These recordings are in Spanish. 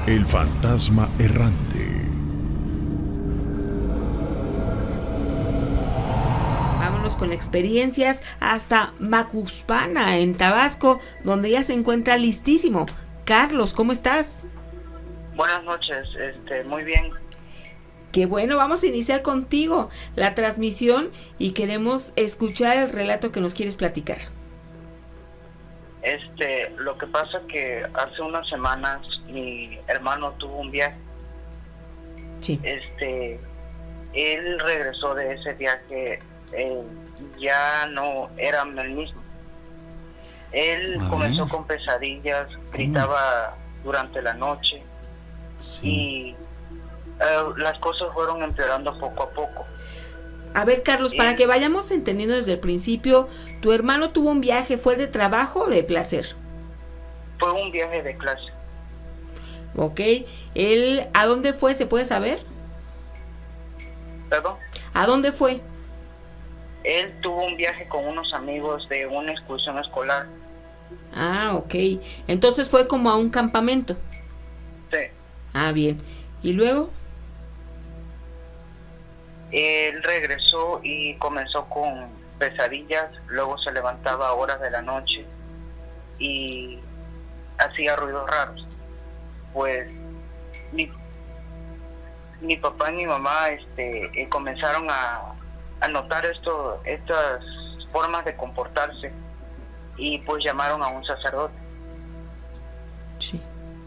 El fantasma errante. Vámonos con experiencias hasta Macuspana, en Tabasco, donde ya se encuentra listísimo. Carlos, ¿cómo estás? Buenas noches, muy bien. Qué bueno, vamos a iniciar contigo la transmisión y queremos escuchar el relato que nos quieres platicar. Lo que pasa que hace unas semanas mi hermano tuvo un viaje. Sí. Él regresó de ese viaje, ya no era el mismo. Él comenzó con pesadillas, gritaba durante la noche, y las cosas fueron empeorando poco a poco. A ver, Carlos, para que vayamos entendiendo desde el principio, ¿tu hermano tuvo un viaje? ¿Fue de trabajo o de placer? Fue un viaje de clase. Ok. ¿Él a dónde fue? ¿Se puede saber? ¿Perdón? ¿A dónde fue? Él tuvo un viaje con unos amigos de una excursión escolar. Ah, ok. Entonces fue como a un campamento. Sí. Ah, bien. ¿Y luego? Él regresó y comenzó con pesadillas, luego se levantaba a horas de la noche y hacía ruidos raros. Pues mi papá y mi mamá comenzaron a notar estas formas de comportarse y pues llamaron a un sacerdote. Sí.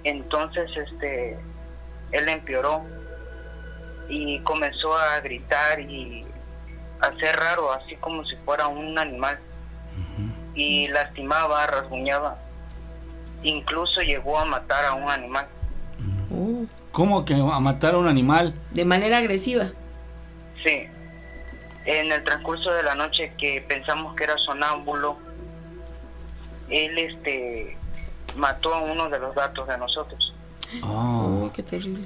Entonces él empeoró y comenzó a gritar y a ser raro, así como si fuera un animal. Y lastimaba, rasguñaba, incluso llegó a matar a un animal. ¿Cómo que a matar a un animal? ¿De manera agresiva? Sí. En el transcurso de la noche, que pensamos que era sonámbulo, él mató a uno de los gatos de nosotros. Oh, qué terrible.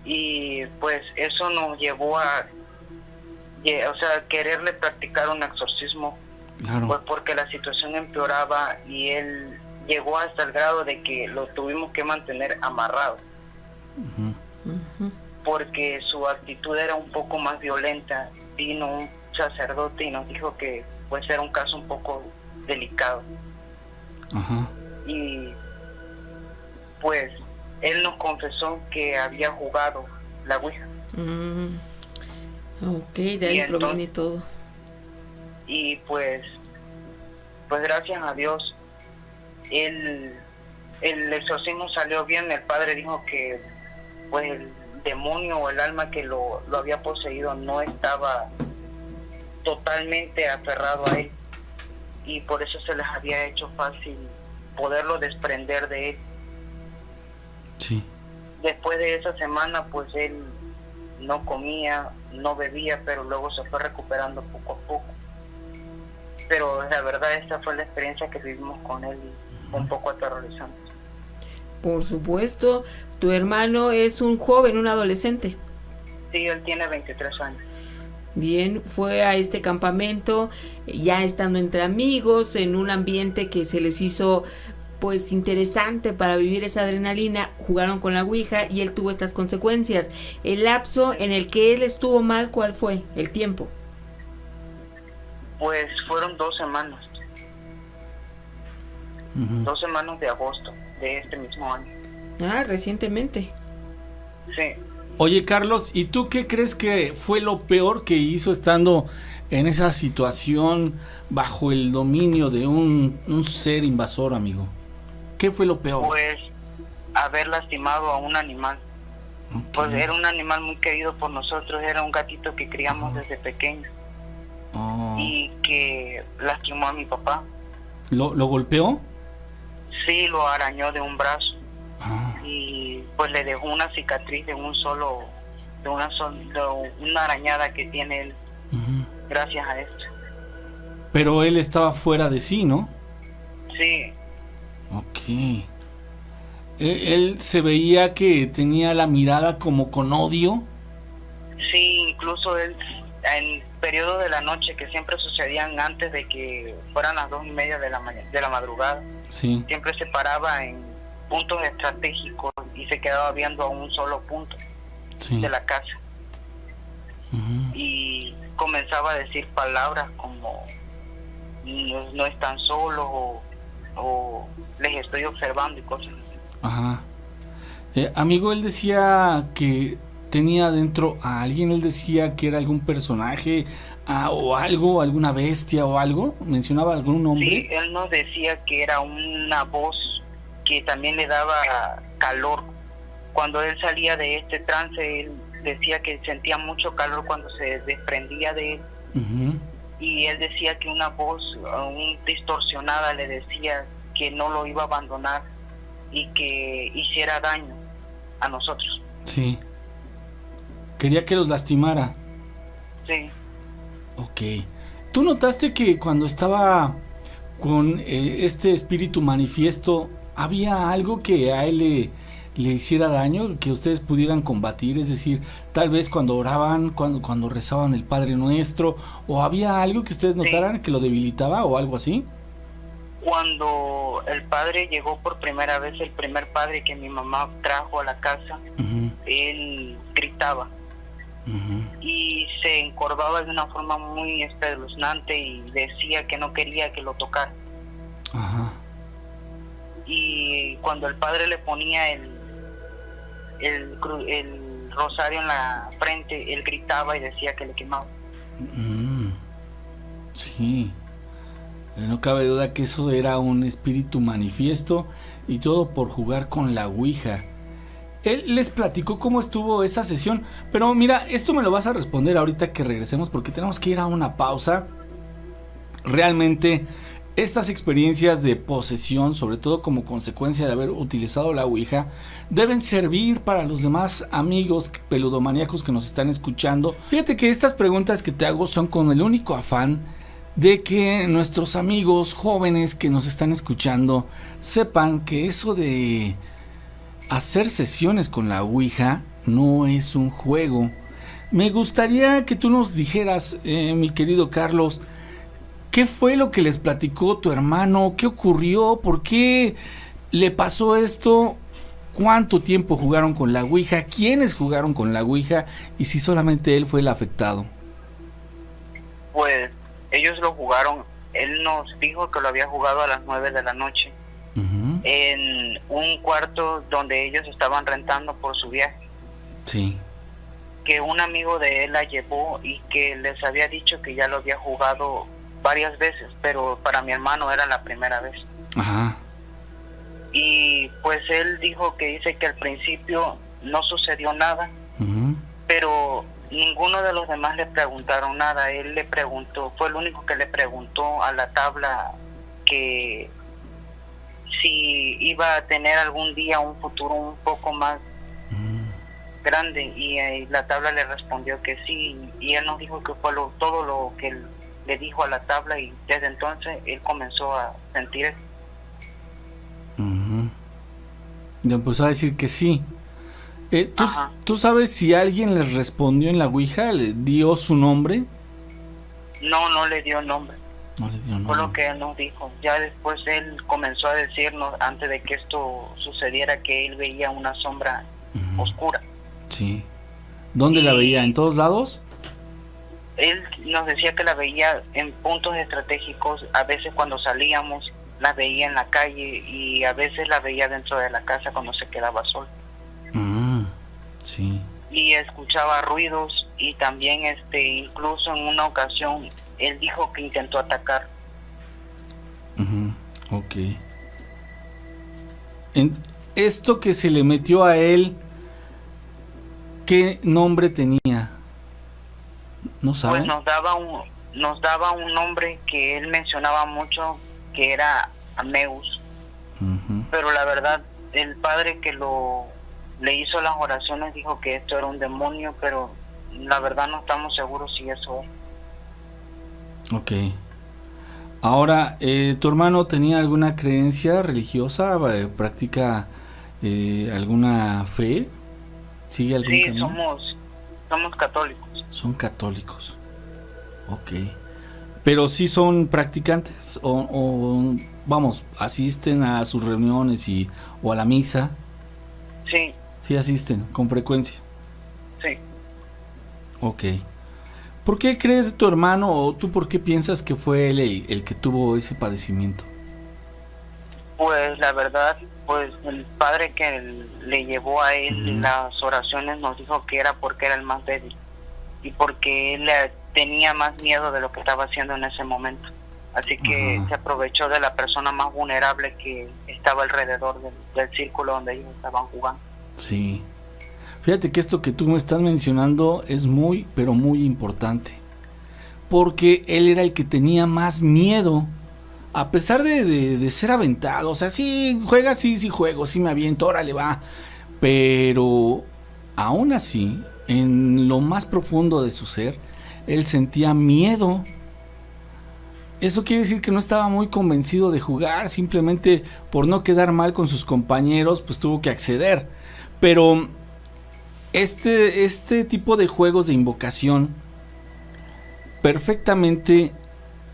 Y pues eso nos llevó a quererle practicar un exorcismo. Claro. Pues porque la situación empeoraba y él llegó hasta el grado de que lo tuvimos que mantener amarrado. Porque su actitud era un poco más violenta. Vino un sacerdote y nos dijo que pues era un caso un poco delicado. Y pues él nos confesó que había jugado la Ouija. Ok, de ahí proviene todo. Y pues gracias a Dios el exorcismo salió bien. El padre dijo que pues el demonio o el alma que lo había poseído no estaba totalmente aferrado a él, y por eso se les había hecho fácil poderlo desprender de él. Sí. Después de esa semana pues él no comía, no bebía, pero luego se fue recuperando poco a poco. Pero la verdad esta fue la experiencia que vivimos con él, y fue un poco aterrorizante. Por supuesto. ¿Tu hermano es un joven, un adolescente? Sí, él tiene 23 años. Bien, fue a este campamento ya estando entre amigos, en un ambiente que se les hizo pues interesante para vivir esa adrenalina. Jugaron con la Ouija y él tuvo estas consecuencias. El lapso en el que él estuvo mal, ¿cuál fue el tiempo? Pues fueron 2 semanas. 2 semanas de agosto de este mismo año. Ah, recientemente. Sí. Oye, Carlos, ¿y tú qué crees que fue lo peor que hizo estando en esa situación bajo el dominio de un ser invasor, amigo? ¿Qué fue lo peor? Pues haber lastimado a un animal. Okay. Pues era un animal muy querido por nosotros, era un gatito que criamos desde pequeño. Y que lastimó a mi papá. ¿Lo golpeó? Sí, lo arañó de un brazo. Y pues le dejó una cicatriz de una arañada que tiene él, gracias a esto. Pero él estaba fuera de sí, ¿no? Sí. Ok. Él se veía que tenía la mirada como con odio. Sí, incluso él, en periodos de la noche que siempre sucedían antes de que fueran las 2:30 de la madrugada, sí, siempre se paraba en puntos estratégicos se quedaba viendo a un solo punto Sí. de la casa. Ujú. Y comenzaba a decir palabras como no están solos o les estoy observando y cosas así. Ajá. Amigo, él decía que tenía dentro a alguien, él decía que era algún personaje o algo, alguna bestia o algo, mencionaba algún Sí, nombre. él nos decía que era una voz que también le daba calor. Cuando él salía de este trance, él decía que sentía mucho calor cuando se desprendía de él. Ujú. Y él decía que una voz distorsionada le decía que no lo iba a abandonar y que hiciera daño a nosotros. Sí. Quería que los lastimara. Sí, Ok. ¿Tú notaste que cuando estaba con este espíritu manifiesto, había algo que a él le hiciera daño, que ustedes pudieran combatir? Es decir, tal vez cuando oraban, cuando rezaban el Padre Nuestro, o había algo que ustedes notaran que lo debilitaba o algo así. cuando el padre llegó por primera vez, el primer padre que mi mamá trajo a la casa, Ujú, él gritaba ujú. y se encorvaba de una forma muy espeluznante y decía que no quería que lo tocara. Ajá. Y cuando el padre le ponía el rosario en la frente, él gritaba y decía que le quemaba. Mm, sí. No cabe duda que eso era un espíritu manifiesto y todo por jugar con la Ouija. Él les platicó cómo estuvo esa sesión, pero mira, esto me lo vas a responder ahorita que regresemos porque tenemos que ir a una pausa. Realmente, estas experiencias de posesión, sobre todo como consecuencia de haber utilizado la Ouija, deben servir para los demás amigos peludomaníacos que nos están escuchando. Fíjate que estas preguntas que te hago son con el único afán de que nuestros amigos jóvenes que nos están escuchando sepan que eso de hacer sesiones con la Ouija no es un juego. Me gustaría que tú nos dijeras, mi querido Carlos, ¿qué fue lo que les platicó tu hermano? ¿Qué ocurrió? ¿Por qué le pasó esto? ¿Cuánto tiempo jugaron con la Ouija? ¿Quiénes jugaron con la Ouija? Y si solamente él fue el afectado. Pues ellos lo jugaron, él nos dijo que lo había jugado a las 9 de la noche Uh-huh. en un cuarto donde ellos estaban rentando por su viaje, Sí. que un amigo de él la llevó y que les había dicho que ya lo había jugado varias veces, pero para mi hermano era la primera vez. Ajá. Y pues él dijo que dice que al principio no sucedió nada, Uh-huh. pero ninguno de los demás le preguntaron nada. Él le preguntó, fue el único que le preguntó a la tabla que si iba a tener algún día un futuro un poco más grande, y la tabla le respondió que sí, y él nos dijo que fue todo lo que él le dijo a la tabla, y desde entonces él comenzó a sentir eso. Uh-huh. Le empezó a decir que sí. Ajá. ¿Tú sabes si alguien les respondió en la Ouija? ¿Le dio su nombre? No le dio nombre. No le dio Fue lo nombre. que él nos dijo. Ya después él comenzó a decirnos, antes de que esto sucediera, que él veía una sombra Ujú. oscura. Sí. ¿Dónde la veía? ¿En todos lados? Él nos decía que la veía en puntos estratégicos, a veces cuando salíamos la veía en la calle y a veces la veía dentro de la casa cuando se quedaba solo. Sí. Y escuchaba ruidos, y también incluso en una ocasión él dijo que intentó atacar. Uh-huh. Ok. Esto que se le metió a él, ¿qué nombre tenía? ¿No saben? Pues nos daba un nombre que él mencionaba mucho, que era Ameus, Uh-huh. pero la verdad el padre que le hizo las oraciones dijo que esto era un demonio, pero la verdad no estamos seguros si eso es. Ok. Ahora, ¿tu hermano tenía alguna creencia religiosa? ¿Practica alguna fe? ¿Sigue algún Sí, camino? somos católicos. Son católicos. Ok. ¿Pero sí son practicantes? ¿O vamos, asisten a sus reuniones o a la misa? Sí, Sí asisten con frecuencia. Sí. Ok. ¿Por qué crees de tu hermano o tú por qué piensas que fue él el que tuvo ese padecimiento? Pues la verdad, pues el padre que le llevó a él las oraciones nos dijo que era porque era el más débil y porque él tenía más miedo de lo que estaba haciendo en ese momento. Así que se aprovechó de la persona más vulnerable que estaba alrededor del círculo donde ellos estaban jugando. Sí. Fíjate que esto que tú me estás mencionando es muy, pero muy importante. Porque él era el que tenía más miedo. A pesar de ser aventado. O sea, sí, juega, sí juego, sí me aviento, órale, va. Pero aún así, en lo más profundo de su ser, él sentía miedo. Eso quiere decir que no estaba muy convencido de jugar. Simplemente por no quedar mal con sus compañeros, pues tuvo que acceder. Pero este tipo de juegos de invocación perfectamente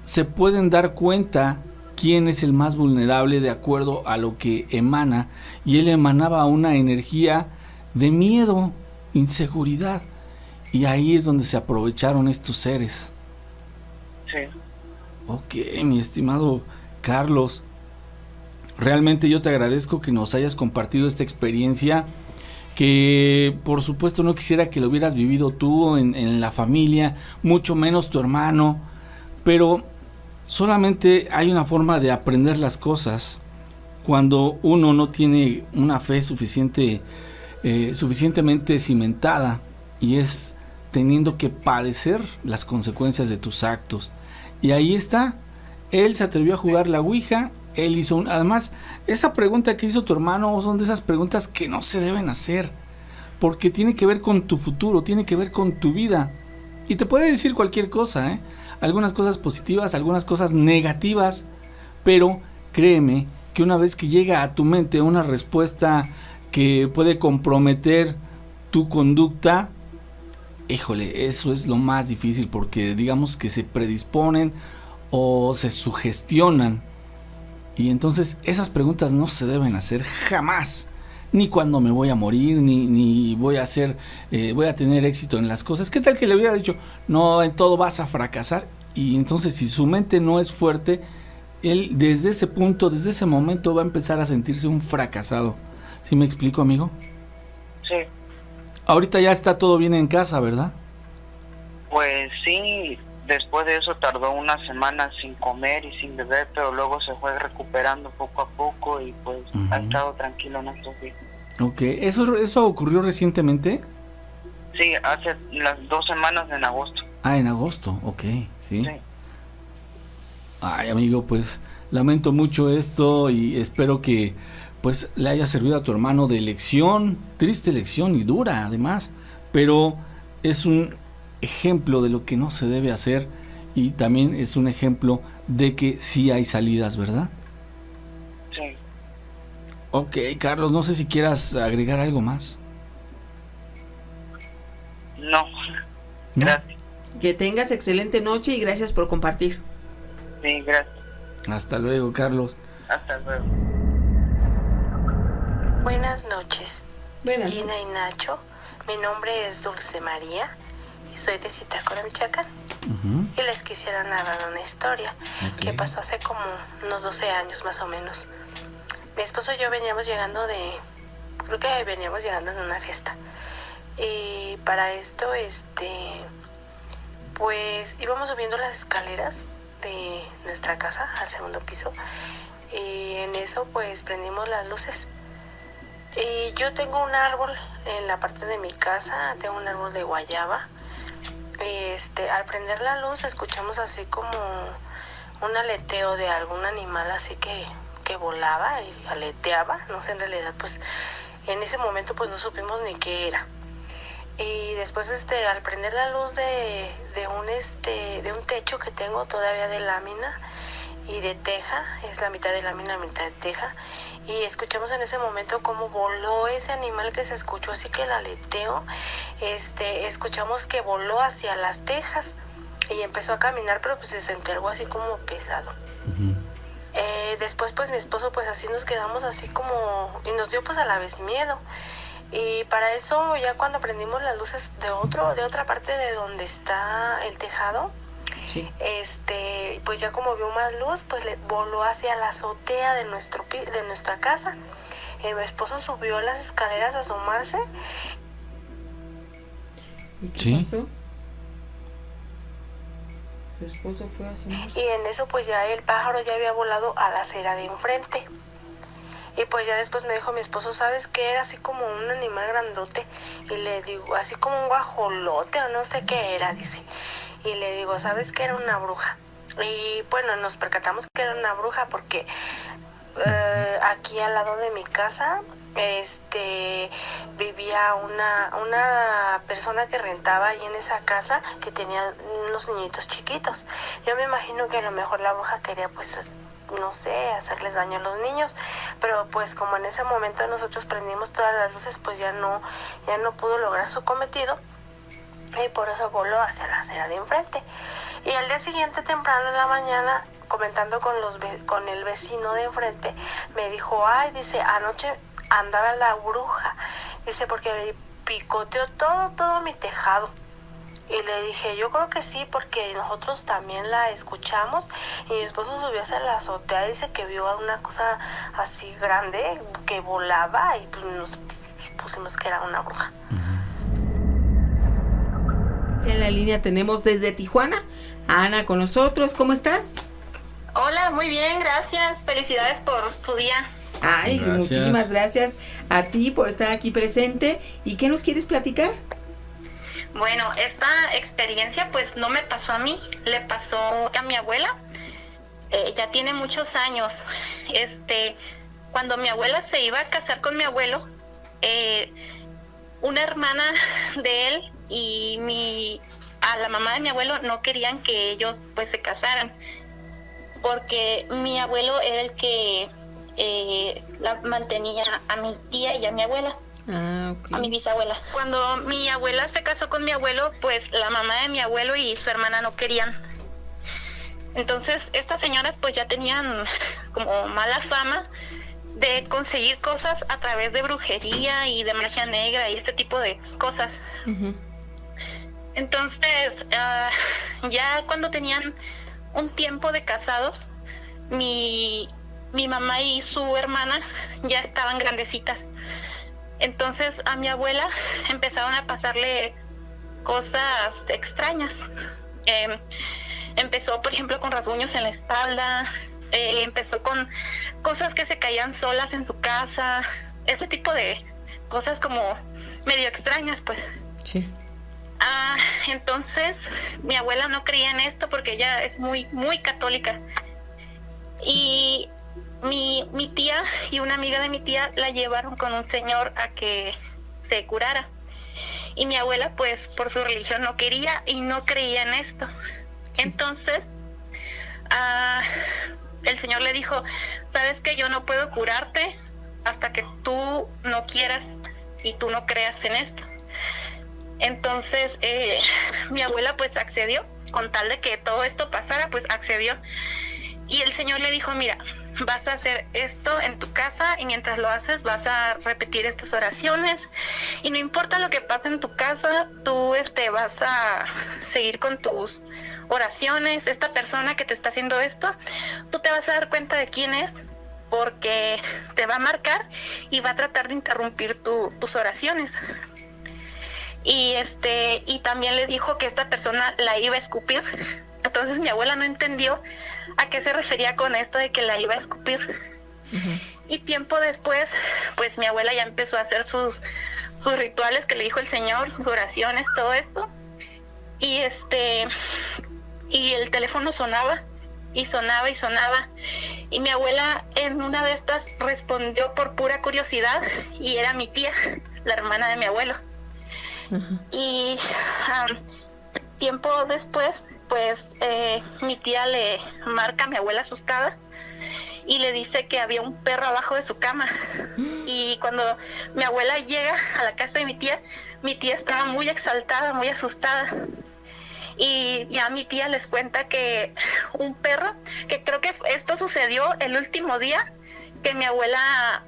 se pueden dar cuenta quién es el más vulnerable de acuerdo a lo que emana, y él emanaba una energía de miedo, inseguridad, y ahí es donde se aprovecharon estos seres. Sí. Ok, mi estimado Carlos, realmente yo te agradezco que nos hayas compartido esta experiencia, que por supuesto no quisiera que lo hubieras vivido tú en la familia, mucho menos tu hermano, pero solamente hay una forma de aprender las cosas cuando uno no tiene una fe suficientemente cimentada, y es teniendo que padecer las consecuencias de tus actos. Y ahí está, él se atrevió a jugar la ouija, él hizo además, esa pregunta que hizo tu hermano son de esas preguntas que no se deben hacer, porque tiene que ver con tu futuro, tiene que ver con tu vida, y te puede decir cualquier cosa, algunas cosas positivas, algunas cosas negativas, pero créeme que una vez que llega a tu mente una respuesta que puede comprometer tu conducta, híjole, eso es lo más difícil, porque digamos que se predisponen o se sugestionan, y entonces esas preguntas no se deben hacer jamás, ni cuando me voy a morir, ni voy a tener éxito en las cosas. ¿Qué tal que le hubiera dicho, no, en todo vas a fracasar? Y entonces, si su mente no es fuerte, él desde ese punto, desde ese momento va a empezar a sentirse un fracasado. ¿Sí me explico, amigo? Sí. Ahorita ya está todo bien en casa, ¿verdad? Pues sí, después de eso tardó una semana sin comer y sin beber, pero luego se fue recuperando poco a poco y pues ha estado tranquilo en estos días. Ok, ¿eso ocurrió recientemente? Sí, hace las 2 semanas en agosto. Ah, en agosto, ok, sí. Sí. Ay, amigo, pues lamento mucho esto y espero que pues le haya servido a tu hermano de lección, triste lección y dura además, pero es un ejemplo de lo que no se debe hacer, y también es un ejemplo de que sí hay salidas, ¿verdad? Sí. Ok, Carlos, no sé si quieras agregar algo más. No. ¿No? Gracias. Que tengas excelente noche y gracias por compartir. Sí, gracias. Hasta luego, Carlos. Hasta luego. Buenas noches, Buenas Gina noches. y Nacho. Mi nombre es Dulce María y soy de Zitácuaro, Michoacán. Y les quisiera narrar una historia que pasó hace como unos 12 años más o menos. Mi esposo y yo veníamos llegando de una fiesta. Y para esto, pues íbamos subiendo las escaleras de nuestra casa al segundo piso. Y en eso pues prendimos las luces. Y yo tengo un árbol en la parte de mi casa, tengo un árbol de guayaba. Al prender la luz escuchamos así como un aleteo de algún animal así que volaba y aleteaba, no sé, en realidad pues en ese momento pues no supimos ni qué era. Y después al prender la luz de un techo que tengo todavía de lámina y de teja, es la mitad de lámina, la mitad de teja, y escuchamos en ese momento cómo voló ese animal que se escuchó así que el aleteo, escuchamos que voló hacia las tejas y empezó a caminar, pero pues se sentía algo así como pesado. Después pues mi esposo pues así nos quedamos así como, y nos dio pues a la vez miedo. Y para eso, ya cuando prendimos las luces de otra parte de donde está el tejado, Sí. Pues ya como vio más luz, pues le voló hacia la azotea de nuestra casa. Mi esposo subió las escaleras a asomarse. ¿Y qué Sí. pasó? Su esposo fue a asomarse. Y en eso pues ya el pájaro ya había volado a la acera de enfrente. Y pues ya después me dijo mi esposo, ¿sabes qué? Era así como un animal grandote. Y le digo, así como un guajolote o no sé qué era, dice. Y le digo, ¿sabes qué? Era una bruja. Y bueno, nos percatamos que era una bruja porque aquí al lado de mi casa vivía una persona que rentaba ahí en esa casa, que tenía unos niñitos chiquitos. Yo me imagino que a lo mejor la bruja quería pues no sé, hacerles daño a los niños, pero pues como en ese momento nosotros prendimos todas las luces, pues ya no pudo lograr su cometido y por eso voló hacia la acera de enfrente. Y al día siguiente temprano en la mañana, comentando con el vecino de enfrente, me dijo, ay, dice, anoche andaba la bruja, dice, porque me picoteó todo mi tejado. Y le dije, yo creo que sí, porque nosotros también la escuchamos. Y mi esposo subió hacia la azotea y dice que vio una cosa así grande que volaba y pues nos pusimos que era una bruja. En la línea tenemos desde Tijuana a Ana con nosotros. ¿Cómo estás? Hola, muy bien, gracias. Felicidades por su día. Ay, Gracias. muchísimas gracias a ti por estar aquí presente. ¿Y qué nos quieres platicar? Bueno, esta experiencia pues no me pasó a mí, le pasó a mi abuela. Ya tiene muchos años. Cuando mi abuela se iba a casar con mi abuelo, una hermana de él y a la mamá de mi abuelo no querían que ellos pues se casaran, porque mi abuelo era el que la mantenía a mi tía y a mi abuela. Ah, ok. A mi bisabuela. Cuando mi abuela se casó con mi abuelo, pues la mamá de mi abuelo y su hermana no querían. Entonces estas señoras pues ya tenían como mala fama de conseguir cosas a través de brujería y de magia negra y este tipo de cosas. Uh-huh. Entonces ya cuando tenían un tiempo de casados, mi mamá y su hermana ya estaban grandecitas. Entonces a mi abuela empezaron a pasarle cosas extrañas. Empezó, por ejemplo, con rasguños en la espalda, empezó con cosas que se caían solas en su casa, ese tipo de cosas como medio extrañas, pues. Sí. Entonces mi abuela no creía en esto porque ella es muy, muy católica. Y mi tía y una amiga de mi tía la llevaron con un señor a que se curara. Y mi abuela, pues, por su religión no quería y no creía en esto. Sí. Entonces, el señor le dijo, ¿sabes qué? Yo no puedo curarte hasta que tú no quieras y tú no creas en esto. Entonces, mi abuela, pues, accedió. Con tal de que todo esto pasara, pues, accedió. Y el señor le dijo, mira, vas a hacer esto en tu casa y mientras lo haces vas a repetir estas oraciones y no importa lo que pase en tu casa, tú vas a seguir con tus oraciones. Esta persona que te está haciendo esto, tú te vas a dar cuenta de quién es porque te va a marcar y va a tratar de interrumpir tus oraciones. Y también le dijo que esta persona la iba a escupir. Entonces mi abuela no entendió a qué se refería con esto de que la iba a escupir. Uh-huh. Y tiempo después, pues mi abuela ya empezó a hacer sus rituales que le dijo el señor, sus oraciones, todo esto. Y y el teléfono sonaba y sonaba y sonaba. Y mi abuela en una de estas respondió por pura curiosidad y era mi tía, la hermana de mi abuelo. Uh-huh. Y tiempo después, pues mi tía le marca a mi abuela asustada y le dice que había un perro abajo de su cama. Y cuando mi abuela llega a la casa de mi tía estaba muy exaltada, muy asustada. Y ya mi tía les cuenta que un perro, que creo que esto sucedió el último día que mi abuela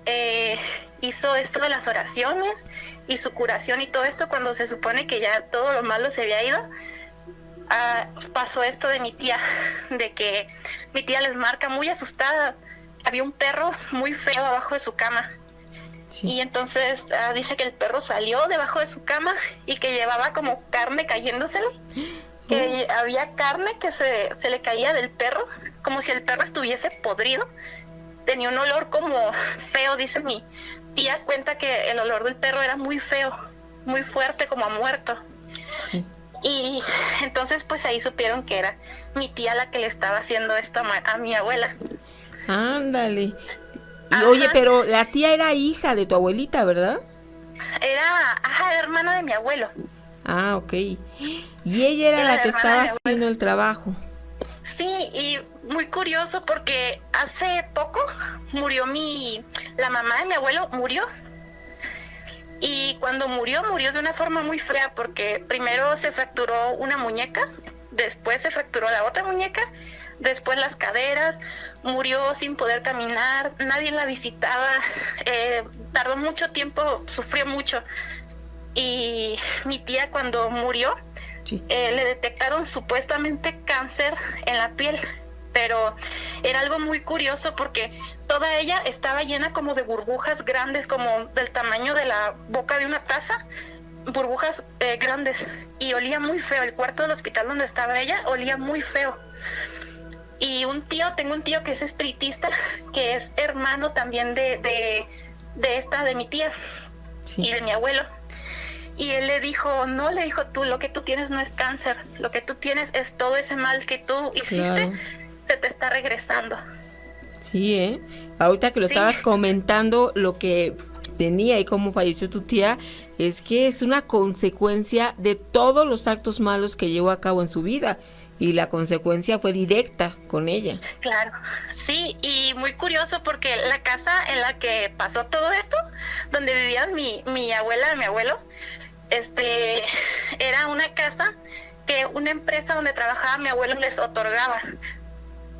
hizo esto de las oraciones y su curación y todo esto, cuando se supone que ya todo lo malo se había ido, pasó esto de mi tía, de que mi tía les marca muy asustada, había un perro muy feo abajo de su cama. Sí. Y entonces dice que el perro salió debajo de su cama y que llevaba como carne cayéndosele, que había carne que se le caía del perro, como si el perro estuviese podrido. Tenía un olor como feo, dice mi tía, cuenta que el olor del perro era muy feo, muy fuerte, como a muerto. Sí. Y entonces pues ahí supieron que era mi tía la que le estaba haciendo esto a mi abuela. Ándale. Y oye, pero la tía era hija de tu abuelita, ¿verdad? Era hermana de mi abuelo. Ah, ok. Y ella era la que estaba haciendo el trabajo. Sí, y muy curioso porque hace poco murió la mamá de mi abuelo, murió. Y cuando murió de una forma muy fea, porque primero se fracturó una muñeca, después se fracturó la otra muñeca, después las caderas, murió sin poder caminar, nadie la visitaba, tardó mucho tiempo, sufrió mucho. Y mi tía cuando murió, sí, le detectaron supuestamente cáncer en la piel, pero era algo muy curioso porque toda ella estaba llena como de burbujas grandes, como del tamaño de la boca de una taza, burbujas grandes, y olía muy feo. El cuarto del hospital donde estaba ella olía muy feo. Y tengo un tío que es espiritista, que es hermano también de mi tía, sí, y de mi abuelo. Y él le dijo, tú, lo que tú tienes no es cáncer, lo que tú tienes es todo ese mal que tú hiciste, claro, se te está regresando. Sí, ahorita que lo estabas comentando, lo que tenía y cómo falleció tu tía, es que es una consecuencia de todos los actos malos que llevó a cabo en su vida. Y la consecuencia fue directa con ella. Claro, sí, y muy curioso porque la casa en la que pasó todo esto, donde vivían mi abuela y mi abuelo, era una casa que una empresa donde trabajaba mi abuelo les otorgaba.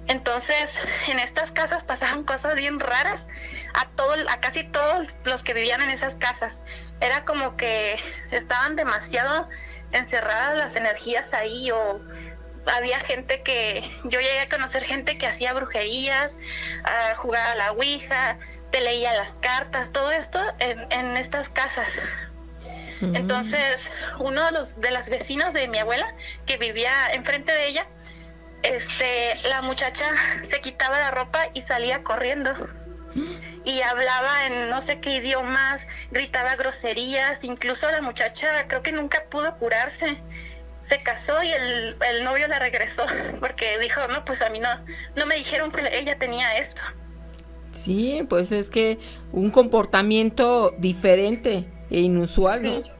Entonces, en estas casas pasaban cosas bien raras a casi todos los que vivían en esas casas. Era como que estaban demasiado encerradas las energías ahí, o había gente yo llegué a conocer gente que hacía brujerías, jugaba a la ouija, te leía las cartas, todo esto en estas casas. Uh-huh. Entonces, uno de las vecinas de mi abuela, que vivía enfrente de ella, la muchacha se quitaba la ropa y salía corriendo. Y hablaba en no sé qué idiomas, gritaba groserías, incluso la muchacha creo que nunca pudo curarse. Se casó y el novio la regresó porque dijo, no, pues a mí no me dijeron que ella tenía esto. Sí, pues es que un comportamiento diferente e inusual, ¿no? Sí.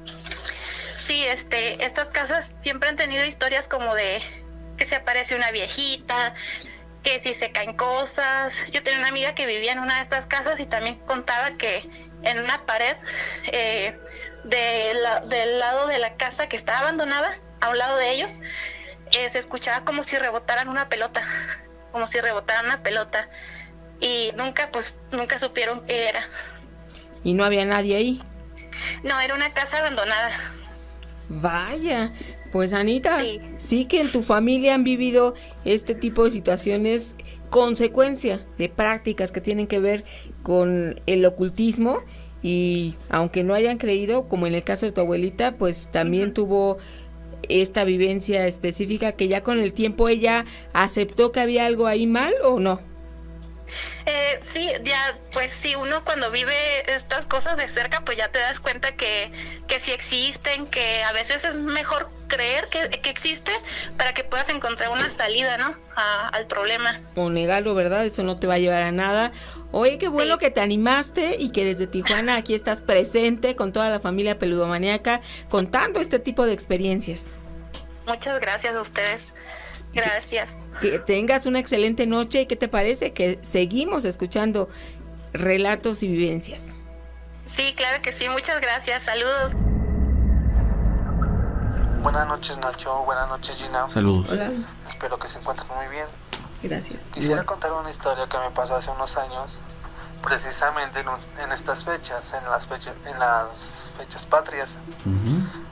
Sí, estas casas siempre han tenido historias como de que se aparece una viejita, que si se caen cosas. Yo tenía una amiga que vivía en una de estas casas y también contaba que en una pared del lado de la casa que estaba abandonada, a un lado de ellos, se escuchaba como si rebotaran una pelota, y nunca supieron qué era. ¿Y no había nadie ahí? No, era una casa abandonada. Vaya, pues Anita, sí que en tu familia han vivido este tipo de situaciones, consecuencia de prácticas que tienen que ver con el ocultismo, y aunque no hayan creído, como en el caso de tu abuelita, pues también uh-huh, tuvo esta vivencia específica que ya con el tiempo ella aceptó que había algo ahí mal, ¿o no? Sí, ya, pues sí, uno cuando vive estas cosas de cerca, pues ya te das cuenta que sí existen, que a veces es mejor creer que existe para que puedas encontrar una salida, ¿no? Al problema. O negarlo, ¿verdad? Eso no te va a llevar a nada. Oye, qué bueno que te animaste y que desde Tijuana aquí estás presente con toda la familia peludomaníaca contando este tipo de experiencias. Muchas gracias a ustedes. Gracias. Que tengas una excelente noche. ¿Y qué te parece que seguimos escuchando relatos y vivencias? Sí, claro que sí. Muchas gracias. Saludos. Buenas noches, Nacho. Buenas noches, Gina. Saludos. Hola. Espero que se encuentren muy bien. Gracias. Quisiera contar una historia que me pasó hace unos años. precisamente en estas fechas, en las fechas patrias.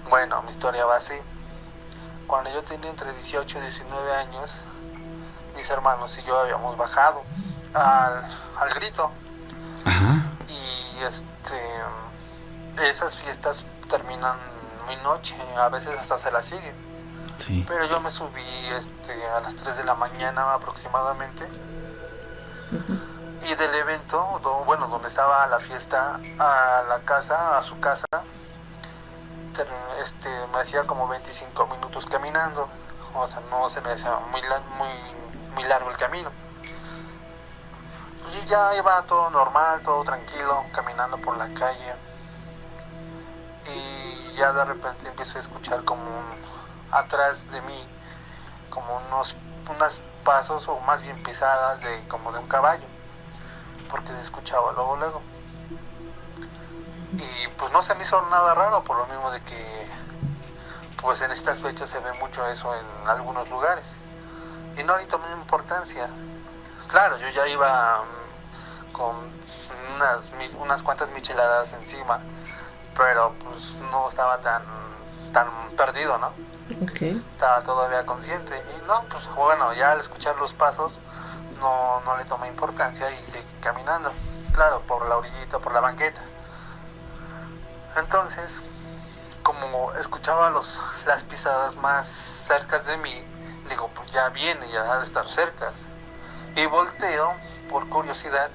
Bueno, mi historia va así. Cuando yo tenía entre 18 y 19 años, mis hermanos y yo habíamos bajado al Grito. Ajá. Y esas fiestas terminan muy noche, a veces hasta se las siguen. Sí. Pero yo me subí a las 3 de la mañana aproximadamente. Y del evento, donde estaba la fiesta, a su casa, me hacía como 25 minutos caminando. O sea, no se me hacía muy largo el camino. Pues ya iba todo normal, todo tranquilo, caminando por la calle. Y ya de repente empiezo a escuchar como atrás de mí, como unos pasos, o más bien pisadas como de un caballo, porque se escuchaba luego. Y pues no se me hizo nada raro, por lo mismo de que pues en estas fechas se ve mucho eso en algunos lugares, y no le tomé importancia. Claro, yo ya iba con unas cuantas micheladas encima, pero pues no estaba tan perdido, ¿no? Okay. Estaba todavía consciente. Y no, pues bueno, ya al escuchar los pasos no le tomé importancia y seguí caminando. Claro, por la orillita, por la banqueta. Entonces, como escuchaba las pisadas más cercas de mí, digo, pues ya viene, ya ha de estar cercas. Y volteo por curiosidad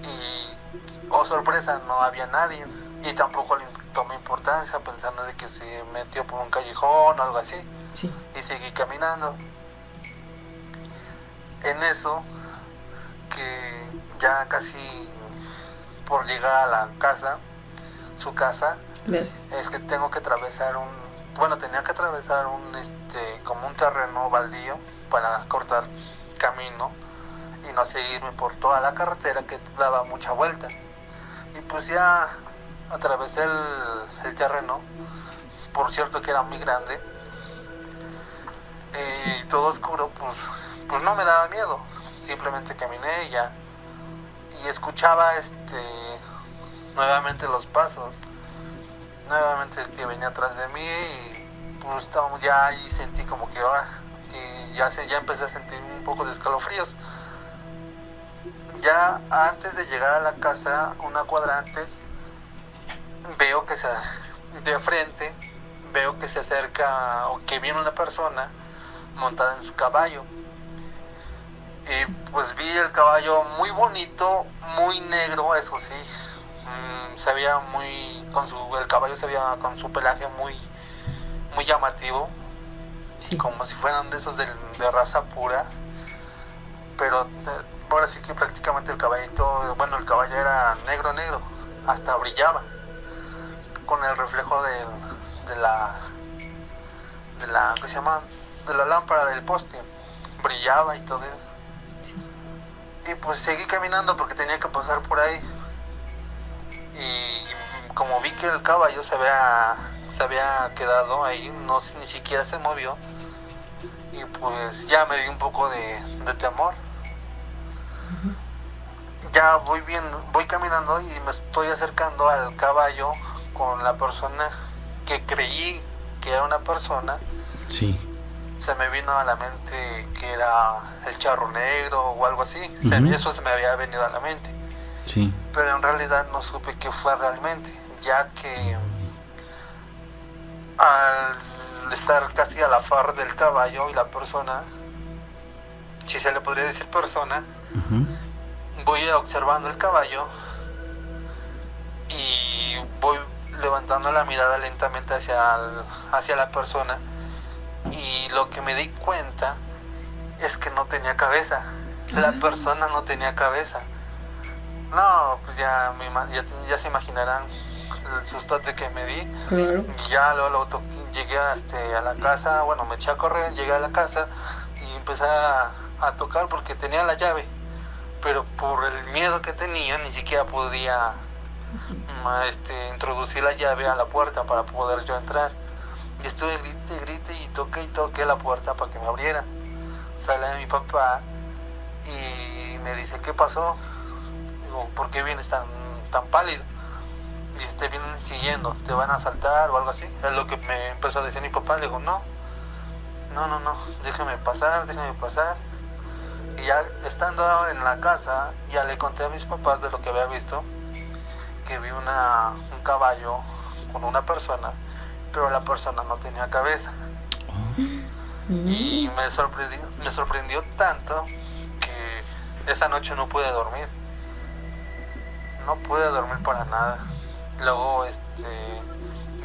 y, oh sorpresa, no había nadie. Y tampoco le tomé importancia, pensando de que se metió por un callejón o algo así. Sí. Y seguí caminando. En eso, que ya casi por llegar a la casa, su casa, Gracias. es que tenía que atravesar como un terreno baldío para cortar camino y no seguirme por toda la carretera que daba mucha vuelta. Y pues ya atravesé el terreno, por cierto que era muy grande, y todo oscuro, pues no me daba miedo, simplemente caminé y escuchaba nuevamente los pasos, nuevamente que venía atrás de mí, y pues ya ahí sentí como que ahora, ya empecé a sentir un poco de escalofríos. Ya antes de llegar a la casa, una cuadra antes, veo que de frente veo que se acerca, o que viene una persona montada en su caballo. Y pues vi el caballo muy bonito, muy negro, eso sí. Se veía el caballo se veía con su pelaje muy llamativo, Sí. como si fueran de esos de raza pura. Pero ahora sí que prácticamente el caballo era negro, hasta brillaba con el reflejo de la ¿qué se llama? De la lámpara del poste, brillaba y todo eso. Sí. Y pues seguí caminando porque tenía que pasar por ahí, y como vi que el caballo se había quedado ahí, ni siquiera se movió, y pues ya me di un poco de temor. Ya voy caminando y me estoy acercando al caballo con la persona que creí que era una persona. Sí. Se me vino a la mente que era el Charro Negro o algo así. Eso se me había venido a la mente. Sí. Pero en realidad no supe qué fue realmente, ya que al estar casi a la par del caballo y la persona, si se le podría decir persona, voy observando el caballo y voy levantando la mirada lentamente hacia la persona, y lo que me di cuenta es que no tenía cabeza. La persona no tenía cabeza. No, pues ya se imaginarán el sustote que me di. Claro. Y ya luego llegué a la casa, bueno, me eché a correr, llegué a la casa y empecé a tocar porque tenía la llave, pero por el miedo que tenía ni siquiera podía introducir la llave a la puerta para poder yo entrar. Y estuve grite y toqué la puerta para que me abriera. Sale mi papá y me dice, ¿qué pasó? Digo, ¿por qué vienes tan pálido? Dice, te vienen siguiendo, te van a asaltar o algo así. Es lo que me empezó a decir mi papá. Le digo, no, déjame pasar. Y ya estando en la casa, ya le conté a mis papás de lo que había visto, que vi un caballo con una persona, pero la persona no tenía cabeza. Y me sorprendió tanto que esa noche no pude dormir. No pude dormir para nada. Luego,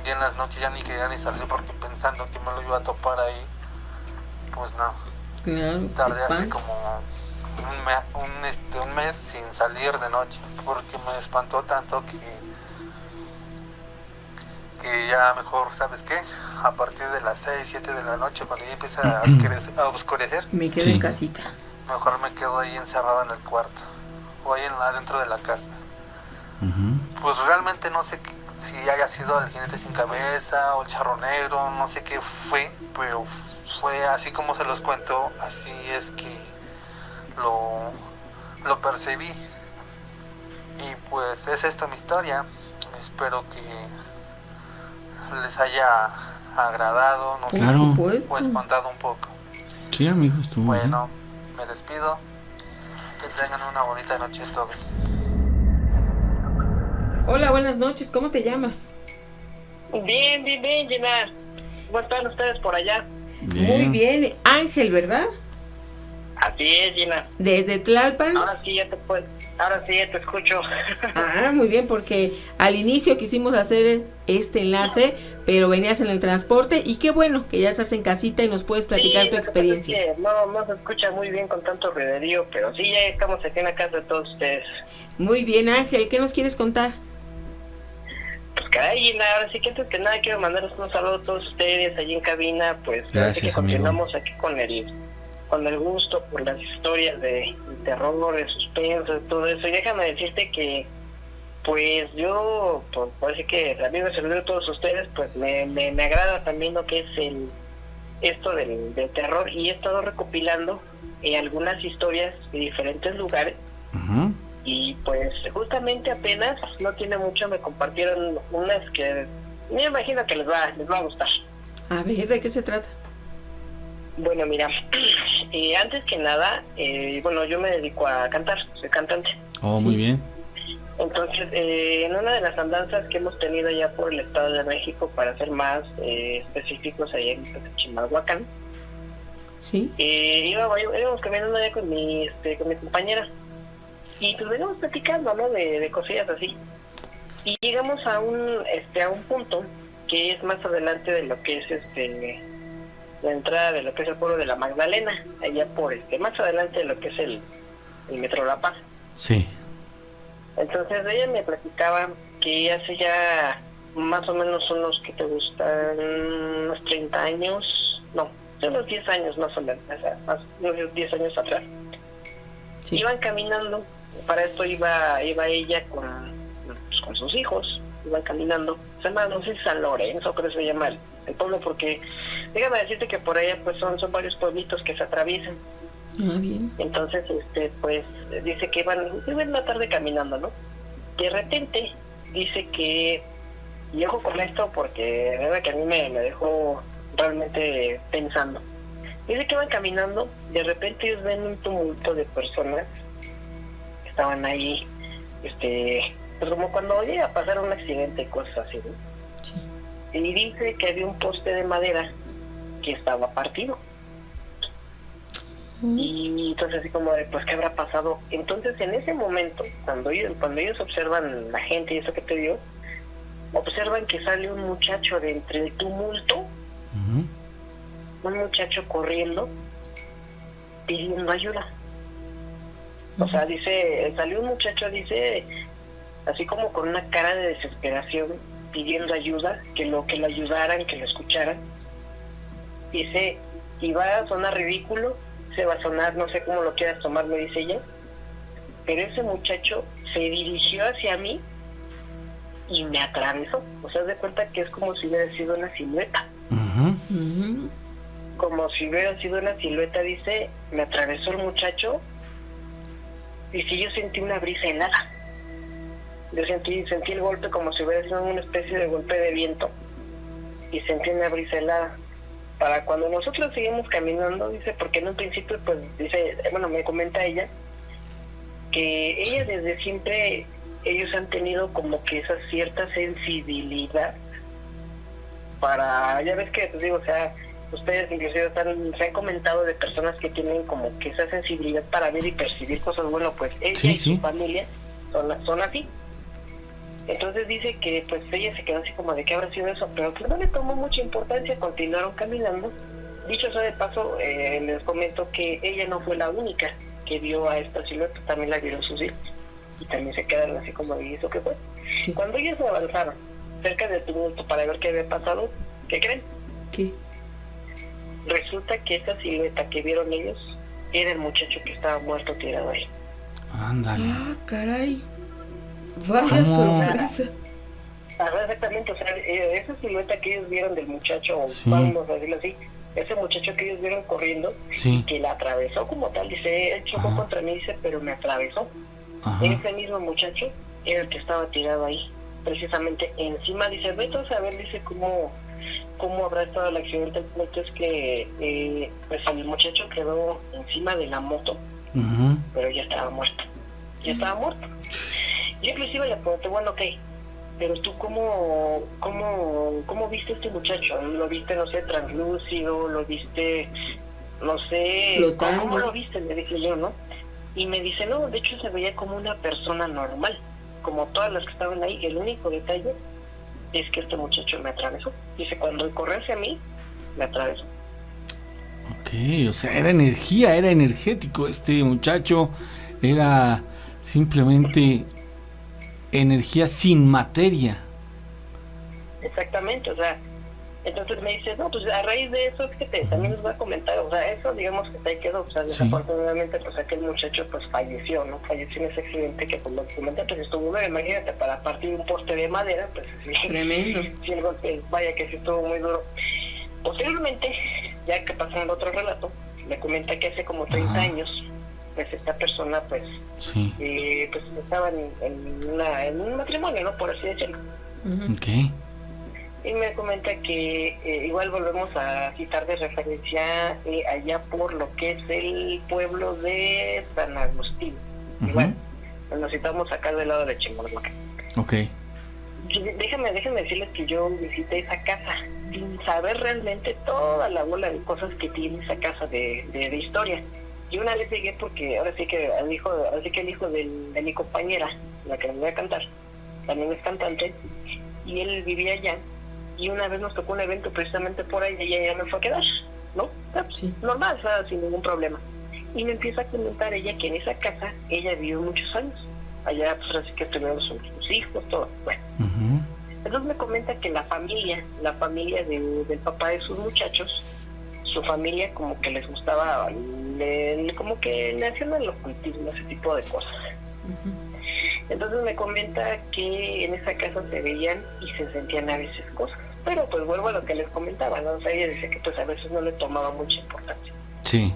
ya en las noches ya ni quería ni salir porque pensando que me lo iba a topar ahí, pues no. Claro, Tardé así como un mes sin salir de noche porque me espantó tanto que ya mejor, ¿sabes qué? A partir de las 6, 7 de la noche, cuando ya empieza a oscurecer, me quedo Sí. en casita. mejor me quedo ahí encerrado en el cuarto o ahí adentro de la casa. Pues realmente no sé si haya sido el jinete sin cabeza o el charro negro, no sé qué fue, pero fue así como se los cuento, así es que lo percibí. Y pues es esta mi historia. Espero que les haya agradado, no sé, Claro. Por supuesto. o espantado un poco. Sí, amigo, estuvo Bueno, me despido. Que tengan una bonita noche todos. Hola, buenas noches, ¿cómo te llamas? Bien, Gina. ¿Cómo están ustedes por allá? bien. Muy bien, Ángel, ¿verdad? Así es, Gina. Desde Tlalpan. Ahora sí ya te escucho. Ah, muy bien, porque al inicio quisimos hacer este enlace, pero venías en el transporte y qué bueno que ya estás en casita y nos puedes platicar Sí, tu lo que experiencia. pasa es que no se escucha muy bien con tanto ruiderío, pero sí, ya estamos aquí en la casa de todos ustedes. Muy bien, Ángel, ¿qué nos quieres contar? Pues caray, Gina, ahora sí que antes que nada quiero mandaros un saludo a todos ustedes allí en cabina, pues ahora sí Gracias, que amigo. continuamos aquí con el gusto por las historias de terror, de suspenso, de todo eso. Y déjame decirte que pues yo, pues parece que a mí me sirvió de todos ustedes, pues me agrada también lo que es esto del terror, y he estado recopilando algunas historias de diferentes lugares. Ujú. Y pues justamente apenas, no tiene mucho, me compartieron unas que me imagino que les va a gustar. A ver, ¿de qué se trata? Bueno, mira, antes que nada, bueno, yo me dedico a cantar, soy cantante. Oh, Sí. muy bien. Entonces, en una de las andanzas que hemos tenido ya por el Estado de México, para ser más específicos, allá en Chimalhuacán, Sí. íbamos caminando allá con mi compañera. Y pues veníamos platicando, ¿no? De cosillas así. Y llegamos a un punto que es más adelante de lo que es la entrada de lo que es el pueblo de la Magdalena, allá por más adelante de lo que es el Metro La Paz. Sí. Entonces ella me platicaba que hace ya más o menos unos que te gustan, unos 30 años, no, unos 10 años más o menos, unos 10 años atrás. Sí. Iban caminando, para esto iba ella con sus hijos, iban caminando, se llama, no sé si San Lorenzo, creo que se llama el pueblo, porque déjame decirte que por allá pues son varios pueblitos que se atraviesan. Ah, bien. Entonces, pues dice que iban una tarde caminando, ¿no? De repente dice que, y ojo con esto porque la verdad que a mí me dejó realmente pensando. Dice que iban caminando, de repente ellos ven un tumulto de personas que estaban ahí, pues como cuando llega a pasar un accidente y cosas así, ¿no? Sí. Y dice que había un poste de madera que estaba partido. Y entonces así como de, pues ¿qué habrá pasado? Entonces en ese momento, cuando ellos observan la gente y eso que te dio, observan que sale un muchacho de entre el tumulto, Ujú. un muchacho corriendo, pidiendo ayuda. O sea, dice, salió un muchacho, dice, así como con una cara de desesperación, pidiendo ayuda, que lo ayudaran, que lo escucharan. Dice, y va a sonar ridículo, se va a sonar, no sé cómo lo quieras tomar, me dice ella, pero ese muchacho se dirigió hacia mí y me atravesó. O sea, haz de cuenta que es como si hubiera sido una silueta. Ujú. Ujú. Como si hubiera sido una silueta, dice, me atravesó el muchacho. Dice, yo sentí una brisa helada. Yo sentí el golpe como si hubiera sido una especie de golpe de viento y sentí una brisa helada. Para cuando nosotros seguimos caminando, dice, porque en un principio, pues, dice, bueno, me comenta ella, que ella desde siempre, ellos han tenido como que esa cierta sensibilidad para, ya ves que, te digo, o sea, ustedes inclusive se han comentado de personas que tienen como que esa sensibilidad para ver y percibir cosas, bueno, pues ella y su familia son así. Entonces dice que pues ella se quedó así como de qué habrá sido eso, pero que no le tomó mucha importancia, continuaron caminando. Dicho sea de paso, les comento que ella no fue la única que vio a esta silueta, también la vieron sus hijos y también se quedaron así como de eso que fue. Sí. Cuando ellos avanzaron cerca del tumulto para ver qué había pasado, ¿qué creen? ¿Qué? Resulta que esa silueta que vieron ellos era el muchacho que estaba muerto tirado ahí. Ándale. Ah, caray. Vaya sorpresa. Exactamente, o sea, esa silueta que ellos vieron del muchacho, vamos a decirlo así, ese muchacho que ellos vieron corriendo, que la atravesó como tal, dice, él chocó contra mí, dice, pero me atravesó. Ese mismo muchacho era el que estaba tirado ahí, precisamente encima, dice, vete a saber, dice, cómo habrá estado el accidente. El punto es que pues el muchacho quedó encima de la moto, pero ya estaba muerto. Yo inclusive le pregunté, bueno, ok, pero tú cómo viste a este muchacho? ¿Lo viste, no sé, translúcido? ¿Lo viste, no sé, flotando? ¿Cómo lo viste? Le dije yo, ¿no? Y me dice, no, de hecho se veía como una persona normal, como todas las que estaban ahí. El único detalle es que este muchacho me atravesó. Dice, cuando corrió hacia mí, me atravesó. Ok, o sea, era energía, era energético este muchacho, era simplemente energía sin materia. Exactamente, o sea, entonces me dice, no, pues a raíz de eso es que también les voy a comentar, o sea, eso digamos que ahí quedó, o sea, desafortunadamente pues aquel muchacho pues falleció, ¿no? Falleció en ese accidente que pues lo comenté, pues estuvo duro, imagínate, para partir un poste de madera, pues sí. Tremendo. Sí, el golpe, vaya que sí estuvo muy duro. Posteriormente, ya que pasó en otro relato, me comenta que hace como 30 años, pues esta persona pues pues estaba en un matrimonio, ¿no? Por así decirlo. Okay. Y me comenta que igual volvemos a citar de referencia allá por lo que es el pueblo de San Agustín. Igual, nos citamos acá del lado de Chimalhuacán. Okay. Déjenme decirles que yo visité esa casa sin saber realmente toda la bola de cosas que tiene esa casa de historia. Y una vez llegué porque ahora sí que el hijo de mi compañera, la que me voy a cantar, también es cantante, y él vivía allá, y una vez nos tocó un evento precisamente por ahí, y ella me fue a quedar, ¿no? Sí. Normal, o sea, sin ningún problema. Y me empieza a comentar ella que en esa casa ella vivió muchos años. Allá pues así que tuvieron sus hijos, todo. Bueno. Entonces me comenta que la familia del papá de sus muchachos, su familia como que les gustaba, como que le hacían el ocultismo, ese tipo de cosas. Entonces me comenta que en esa casa se veían y se sentían a veces cosas, pero pues vuelvo a lo que les comentaba, ¿no? O sea, ella dice que pues a veces no le tomaba mucha importancia. Sí.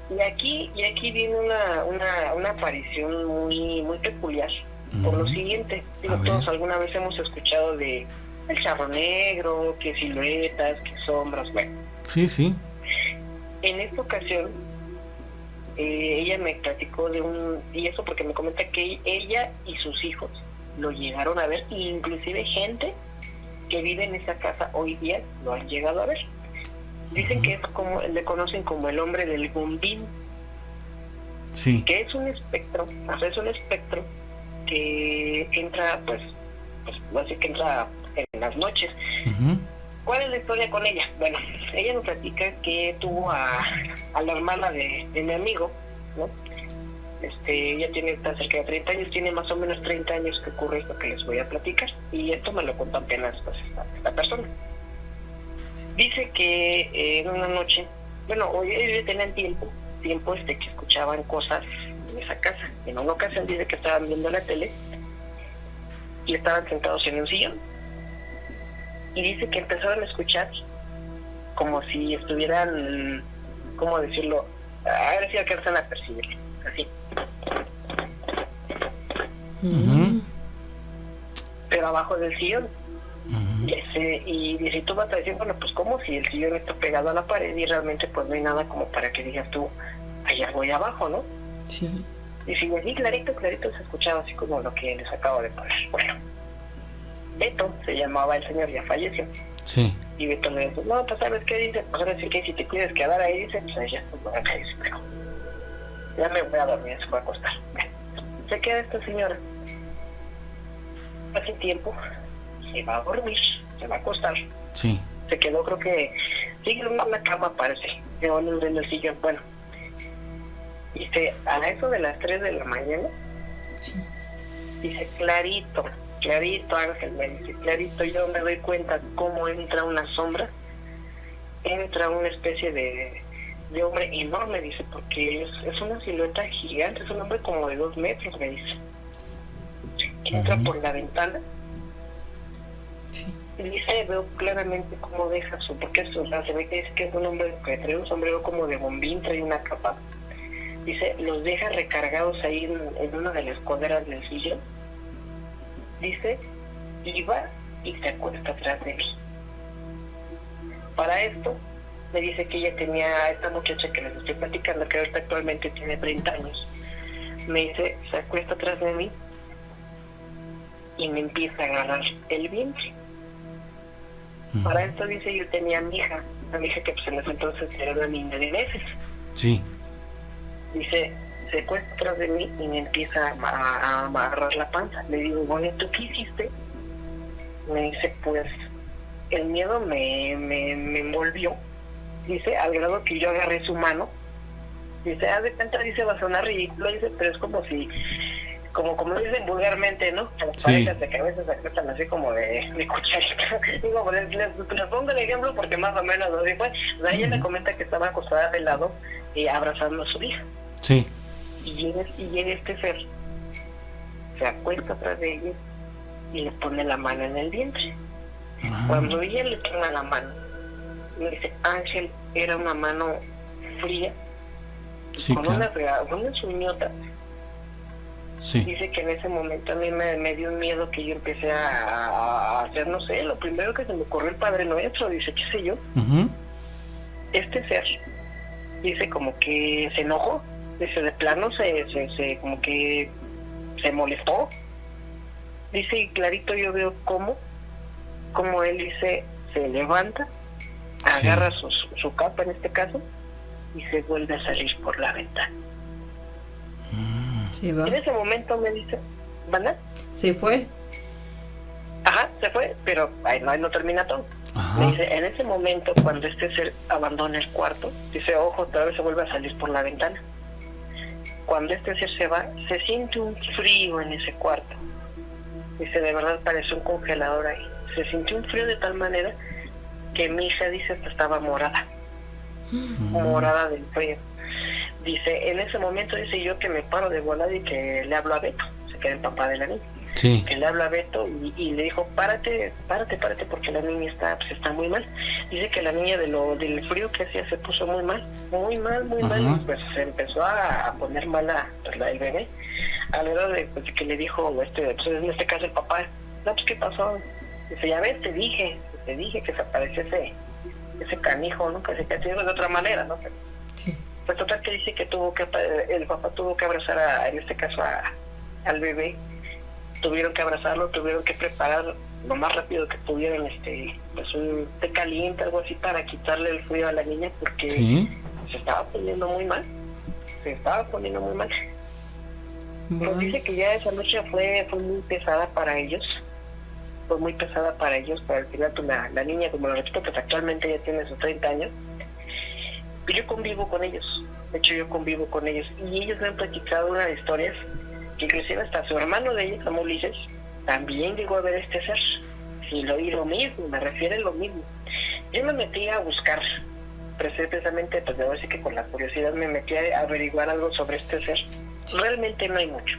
Y aquí viene una aparición muy muy peculiar, por lo siguiente. Digo, todos alguna vez hemos escuchado de el charro negro, que siluetas, que sombras, bueno. Sí. En esta ocasión, ella me platicó y eso porque me comenta que ella y sus hijos lo llegaron a ver, inclusive gente que vive en esa casa hoy día lo han llegado a ver. Dicen que es como, le conocen como el hombre del bombín. Sí. Que es un espectro, que entra, pues así que entra en las noches. ¿Cuál es la historia con ella? Bueno, ella nos platica que tuvo a la hermana de mi amigo, ¿no? Ella tiene tan cerca de 30 años, tiene más o menos 30 años que ocurre esto que les voy a platicar, y esto me lo contó apenas pues, esta persona. Dice que en una noche, bueno, ellos tenían tiempo que escuchaban cosas en esa casa. En una ocasión dice que estaban viendo la tele y estaban sentados en un sillón. Y dice que empezaron a escuchar como si estuvieran, ¿cómo decirlo? A ver si alcanzan a percibir, así. pero abajo del sillón. Ujú. Y dice, tú vas a decir, bueno, pues ¿cómo? Si el sillón está pegado a la pared y realmente pues no hay nada como para que digas tú, hay algo ahí abajo, ¿no? Sí. Y si así clarito se escuchaba así como lo que les acabo de poner. Bueno, Beto se llamaba el señor, ya falleció. Sí. Y Beto me dice, no, pues ¿sabes qué? Dice, pues ahora sí que si te quieres quedar ahí, dice, pues ya, pues bueno, acá dice, pero ya me voy a dormir, se fue a acostar. Se queda esta señora. Hace tiempo, se va a dormir, se va a acostar. Sí. Se quedó, creo que, sigue en una cama, parece, en el sillón, bueno. Dice, a eso de las 3 de la mañana, Sí. dice, clarito, Ángel, me dice, clarito, yo me doy cuenta cómo entra una sombra, entra una especie de hombre enorme, dice, porque es una silueta gigante, es un hombre como de 2 metros, me dice. Entra por la ventana. Sí. Y dice, veo claramente cómo deja porque o sea, se ve que es un hombre que trae un sombrero como de bombín, trae una capa. Dice, los deja recargados ahí en una de las coderas del sillón. Dice, y va y se acuesta atrás de mí. Para esto, me dice que ella tenía, esta muchacha que les estoy platicando, que ahorita actualmente tiene 30 años, me dice, se acuesta atrás de mí y me empieza a agarrar el vientre. Para esto, dice, yo tenía a mi hija que pues en ese entonces era una niña de meses. Sí. Dice, se acuesta atrás de mí y me empieza a agarrar la panza. Le digo, bueno, ¿tú qué hiciste? Me dice, pues, el miedo me envolvió. Dice, al grado que yo agarré su mano. Dice, haz de cuenta, dice, va a sonar ridículo, dice, pero es como si, como dicen vulgarmente, ¿no? A las parejas de cabeza se acuestan así como de cucharita. Digo, les pongo el ejemplo porque más o menos así fue. O sea, ella me comenta que estaba acostada de lado abrazando a su hija. Sí. Y llega este ser, se acuesta atrás de ella y le pone la mano en el vientre. Cuando ella le toma la mano, me dice, Ángel, era una mano fría, Sí, con claro. unas uñotas. Sí. Dice que en ese momento a mí me dio un miedo que yo empecé a hacer, no sé, lo primero que se me ocurrió el Padre Nuestro, dice, qué sé yo. Ujú. Este ser, dice, como que se enojó, dice, de plano se como que se molestó. Dice, y clarito yo veo cómo él, dice, se levanta, Sí. agarra su capa en este caso, y se vuelve a salir por la ventana. Se va. En ese momento me dice, ¿verdad? Se fue. Ajá, se fue, pero ahí no termina todo. Ajá. Me dice, en ese momento, cuando este ser abandona el cuarto, dice, ojo, otra vez se vuelve a salir por la ventana. Cuando este ser se va, se siente un frío en ese cuarto. Dice, de verdad parece un congelador ahí. Se sintió un frío de tal manera que mi hija, dice, hasta estaba morada. Morada del frío. Dice, en ese momento, dice, yo que me paro de volada y que le hablo a Beto, se queda el papá de la niña. Sí. Que le habla a Beto y le dijo, párate porque la niña está muy mal. Dice que la niña del frío que hacía se puso muy mal, Ajá. y pues se empezó a poner mala el bebé, al grado de pues, que le dijo, pues, en este caso el papá, no, pues ¿qué pasó? Dice, ya ves, te dije que se apareció ese canijo, ¿no? Que se castigó de otra manera, ¿no? Pero, Sí. pues total que dice que el papá tuvo que abrazar en este caso al bebé. Tuvieron que abrazarlo, tuvieron que preparar lo más rápido que pudieran pues un té caliente, algo así, para quitarle el frío a la niña, porque Sí. se estaba poniendo muy mal. Nos Bueno. dice que ya esa noche fue muy pesada para ellos. Fue muy pesada para ellos, para el final pues, la niña, como lo repito, pues actualmente ya tiene sus 30 años. Pero yo convivo con ellos. De hecho, yo convivo con ellos. Y ellos me han platicado unas historias que inclusive hasta su hermano de ellos, como Ulises, también llegó a ver este ser. Y lo mismo, me refiero a lo mismo. Yo me metí a buscar, precisamente, pues debo decir que con la curiosidad me metí a averiguar algo sobre este ser. Realmente no hay mucho.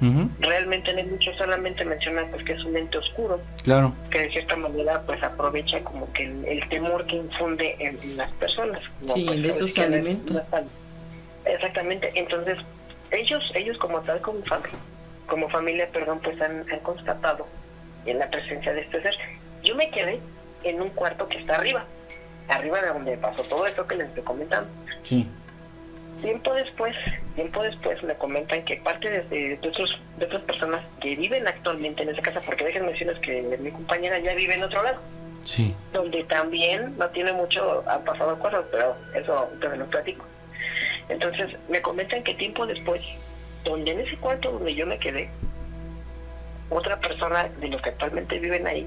Ujú. Realmente no hay mucho, solamente menciona pues que es un ente oscuro, Claro. que de cierta manera pues aprovecha como que el temor que infunde en las personas. Como, Sí, pues, de esos que alimentos. Exactamente, entonces ellos como tal, como familia, pues han constatado en la presencia de este ser. Yo me quedé en un cuarto que está arriba de donde pasó todo esto que les estoy comentando. Sí. Tiempo después me comentan que parte de otras personas que viven actualmente en esa casa, porque déjenme decirles que mi compañera ya vive en otro lado, Sí. donde también no tiene mucho, han pasado cosas, pero eso te lo platico. Entonces me comentan que tiempo después, donde en ese cuarto donde yo me quedé, otra persona de los que actualmente viven ahí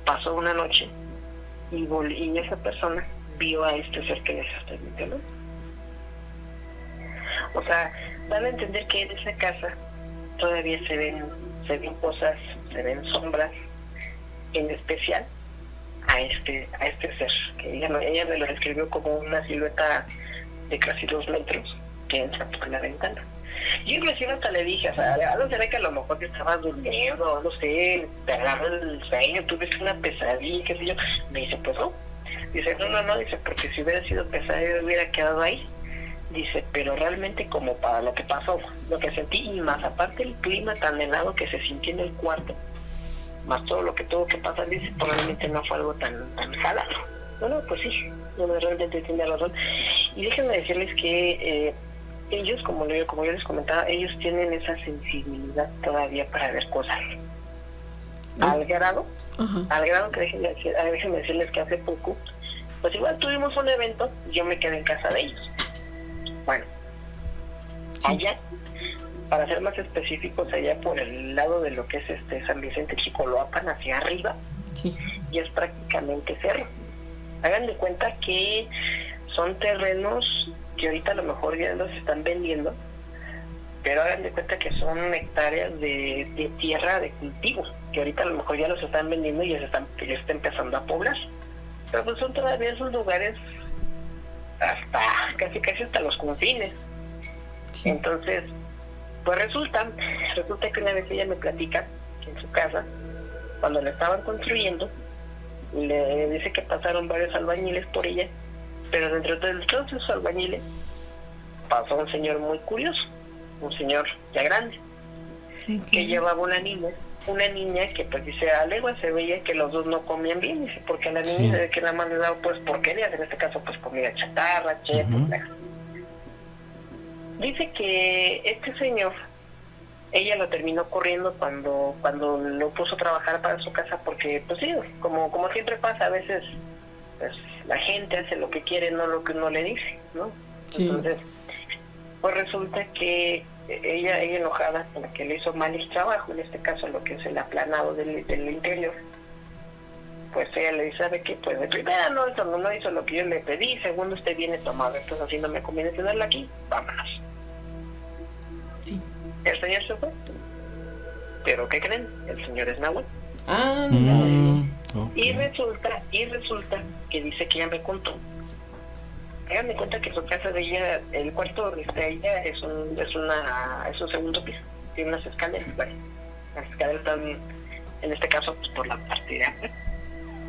pasó una noche y esa persona vio a este ser que les estoy mencionando. O sea, dan a entender que en esa casa todavía se ven cosas, se ven sombras, en especial a este ser, que ella me lo describió como una silueta de casi 2 metros que entra por la ventana. Yo inclusive hasta le dije, o sea, no será que a lo mejor que estaba durmiendo, no sé, te agarró el sueño, tuviste una pesadilla, qué sé yo. Me dice, pues no. Dice, no, dice, porque si hubiera sido pesadilla hubiera quedado ahí. Dice, pero realmente como para lo que pasó, lo que sentí, y más aparte el clima tan helado que se sintió en el cuarto, más todo lo que tuvo que pasar, dice, probablemente no fue algo tan jalado. No, pues sí, realmente tiene razón. Y déjenme decirles que ellos, como yo les comentaba, ellos tienen esa sensibilidad todavía para ver cosas. Al grado que déjenme decirles que hace poco, pues igual tuvimos un evento, yo me quedé en casa de ellos. Bueno, allá, para ser más específicos, allá por el lado de lo que es San Vicente Chicoloapan, hacia arriba, Sí. y es prácticamente cerro. Hagan de cuenta que son terrenos que ahorita a lo mejor ya los están vendiendo, pero hagan de cuenta que son hectáreas de tierra de cultivo, que ahorita a lo mejor ya los están vendiendo y ya se está empezando a poblar. Pero pues son todavía esos lugares hasta casi hasta los confines. Sí. Entonces, pues resulta que una vez ella me platica que en su casa, cuando la estaban construyendo, le dice que pasaron varios albañiles por ella, pero dentro de todos esos albañiles pasó un señor muy curioso, un señor ya grande, que llevaba una niña que pues dice, a legua se veía que los dos no comían bien, dice, porque a la niña se ve que nada más le daba pues porquerías, en este caso pues comida chatarra, chetos. Dice que este señor, ella lo terminó corriendo cuando lo puso a trabajar para su casa, porque pues sí, como siempre pasa, a veces pues la gente hace lo que quiere, no lo que uno le dice, ¿no? Sí. Entonces, pues resulta que ella enojada porque le hizo mal el trabajo, en este caso lo que es el aplanado del interior, pues ella le dice, ¿sabe qué? Pues de primera no hizo lo que yo le pedí, segundo usted viene tomado, entonces así no me conviene tenerla aquí, vámonos. Sí. El señor se fue, pero ¿qué creen? El señor es Nahuel. Okay. Y resulta que dice que ella me contó. Háganme cuenta que su casa de ella, el cuarto donde está ella es un segundo piso, tiene unas escaleras, ¿vale? Las escaleras están, en este caso, pues por la parte de afuera.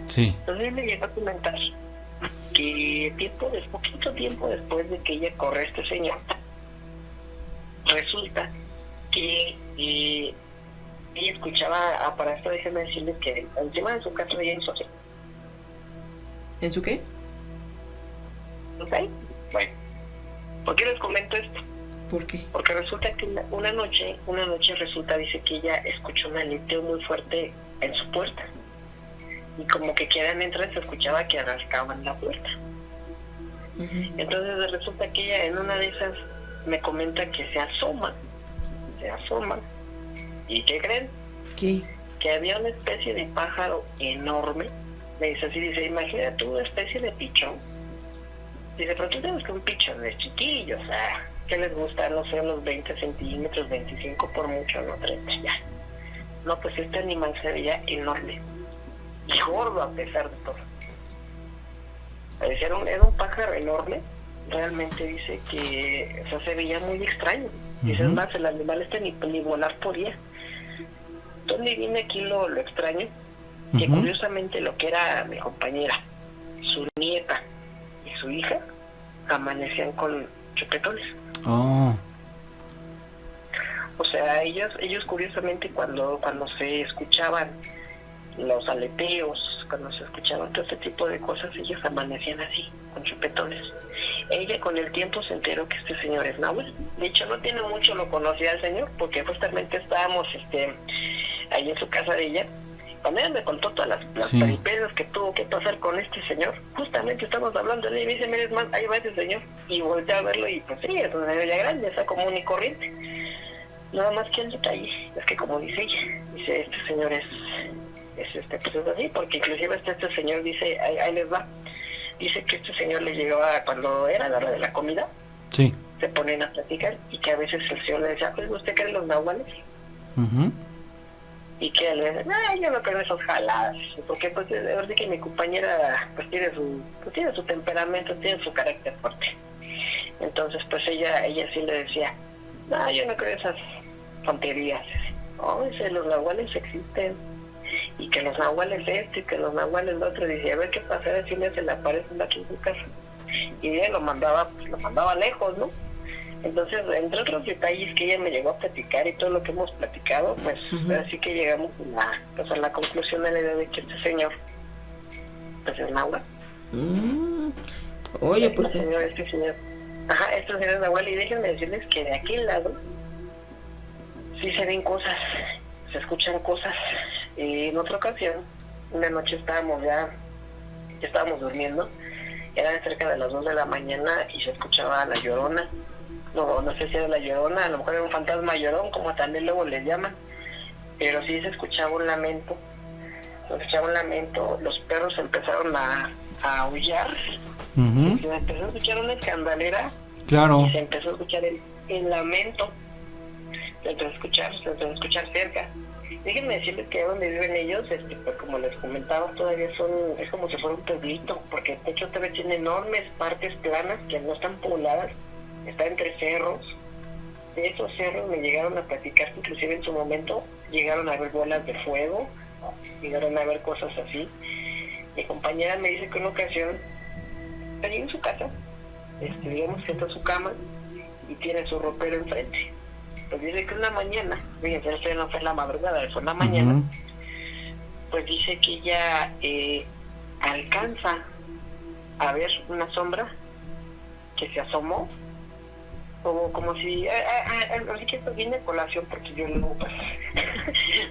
Sí. Entonces él me llegó a comentar que poquito tiempo después de que ella corre a este señor, resulta que ella escuchaba, para esto déjenme decirles que encima de su casa ella hizo así. ¿En su qué? ¿Ok? Bueno, ¿por qué les comento esto? ¿Por qué? Porque resulta que una noche dice que ella escuchó un aleteo muy fuerte en su puerta. Y como que quieran entrar, se escuchaba que rascaban la puerta. Entonces resulta que ella en una de esas me comenta que se asoma. ¿Y qué creen? ¿Qué? Que había una especie de pájaro enorme. Me dice así, dice, imagínate una especie de pichón. Dice, pero tú sabes que un pichón es chiquillo, o sea, ¿qué les gusta? No sé, unos 20 centímetros, 25 por mucho, no 30, ya. No, pues este animal se veía enorme y gordo a pesar de todo. Era un pájaro enorme, realmente dice que, o sea, se veía muy extraño. Dice, más, el animal ni volar podía. ¿Dónde viene aquí lo extraño? Que curiosamente lo que era mi compañera, su nieta y su hija, amanecían con chupetones. Oh. O sea, ellos curiosamente cuando se escuchaban los aleteos, cuando se escuchaban todo este tipo de cosas, ellos amanecían así, con chupetones. Ella con el tiempo se enteró que este señor es Nahuel. De hecho, no tiene mucho lo conocía al señor, porque justamente estábamos ahí en su casa de ella. Cuando ella me contó todas las peripecias que tuvo que pasar con este señor, justamente estamos hablando de él y me dice, mira, es más, ahí va ese señor. Y volteé a verlo y pues sí, es un señor ya grande, está común y corriente. Nada más que el detalle es que, como dice ella, dice, este señor pues es así, porque inclusive este señor dice, ahí les va, dice que este señor le llegaba cuando era la hora de la comida, sí, se ponen a platicar y que a veces el señor le decía, pues, ¿usted cree en los nahuales? uh-huh. Y que le decía, yo no creo en esas jaladas, porque pues ahora sí que mi compañera pues tiene su temperamento, tiene su carácter fuerte. Entonces pues ella sí le decía, yo no creo en esas tonterías. Dice, los nahuales existen, y que los nahuales y que los nahuales lo otro. Dice, a ver qué pasa, a ver si me se le aparecen aquí en su casa. Y ella lo mandaba lejos, ¿no? Entonces, entre otros detalles que ella me llegó a platicar y todo lo que hemos platicado, pues así que llegamos a la conclusión de la idea de que este señor pues es Nahual. Oye, pues este señor este señor es Nahual. Y déjenme decirles que de aquel lado sí se ven cosas, se escuchan cosas. En otra ocasión, una noche ya estábamos durmiendo, era cerca de las 2 de la mañana y se escuchaba la llorona. No sé si era la llorona, a lo mejor era un fantasma llorón, como también luego le llaman, pero sí se escuchaba un lamento. Los perros empezaron a aullar, Uh-huh. se empezó a escuchar una escandalera, Claro. y se empezó a escuchar el lamento, se empezó a escuchar cerca. Déjenme decirles que donde viven ellos, pues como les comentaba, todavía es como si fuera un pueblito, porque de hecho todavía tiene enormes partes planas que no están pobladas, está entre cerros. De esos cerros me llegaron a platicar que inclusive en su momento llegaron a ver bolas de fuego, llegaron a ver cosas así. Mi compañera me dice que una ocasión allí en su casa, digamos que está en su cama y tiene su ropero enfrente. Pues dice que una mañana, fíjense, esto no fue en la madrugada, fue en la mañana, Uh-huh. pues dice que ella alcanza a ver una sombra que se asomó, como si, así que esto viene a colación porque yo luego pues,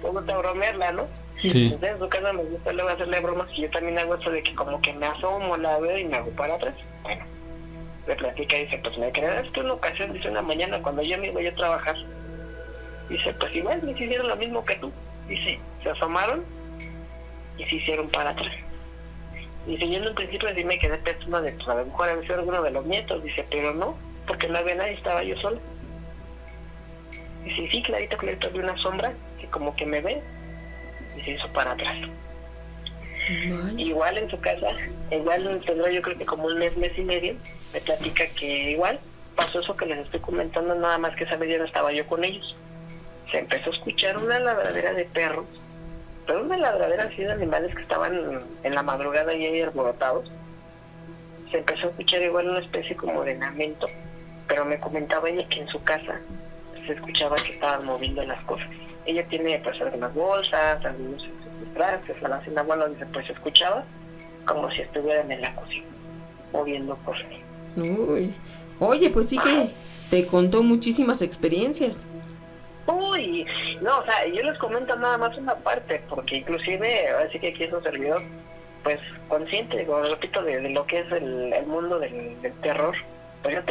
me gusta bromearla, ¿no? Sí. Entonces en su casa me gusta luego hacerle bromas y yo también hago eso de que como que me asomo, la veo y me hago para atrás. Bueno, le platica y dice, pues me creerás que una ocasión, dice, una mañana cuando yo me iba a trabajar, dice, pues igual me hicieron lo mismo que tú, dice, se asomaron y se hicieron para atrás. Dice, yo en un principio sí me quedé pensando de, pues a lo mejor había sido alguno de los nietos, dice, pero no, porque no había nadie, estaba yo sola. Dice, sí, clarito vi una sombra que como que me ve y se hizo para atrás. Vale. Igual en su casa, igual tendrá yo creo que como un mes y medio, me platica que igual pasó eso que les estoy comentando, nada más que esa vez ya no estaba yo con ellos. Se empezó a escuchar una ladradera de perros, pero una ladradera así de animales que estaban en la madrugada y ahí alborotados. Se empezó a escuchar igual una especie como de lamento, pero me comentaba ella que en su casa se escuchaba que estaban moviendo las cosas. Ella tiene pues algunas bolsas, algunos trastes, la abuela dice, pues se escuchaba como si estuvieran en la cocina, moviendo cosas. Uy. Oye, pues sí que te contó muchísimas experiencias. Uy, no, o sea, yo les comento nada más una parte, porque inclusive, así que aquí es un servidor, pues consciente, como repito, de lo que es el mundo del terror. Pues yo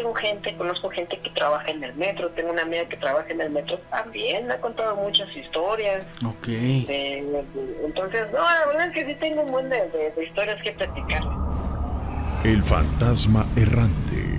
conozco gente que trabaja en el metro, tengo una amiga que trabaja en el metro, también me ha contado muchas historias. Ok. Entonces, no, la verdad es que sí tengo un buen de historias que platicar. El fantasma errante.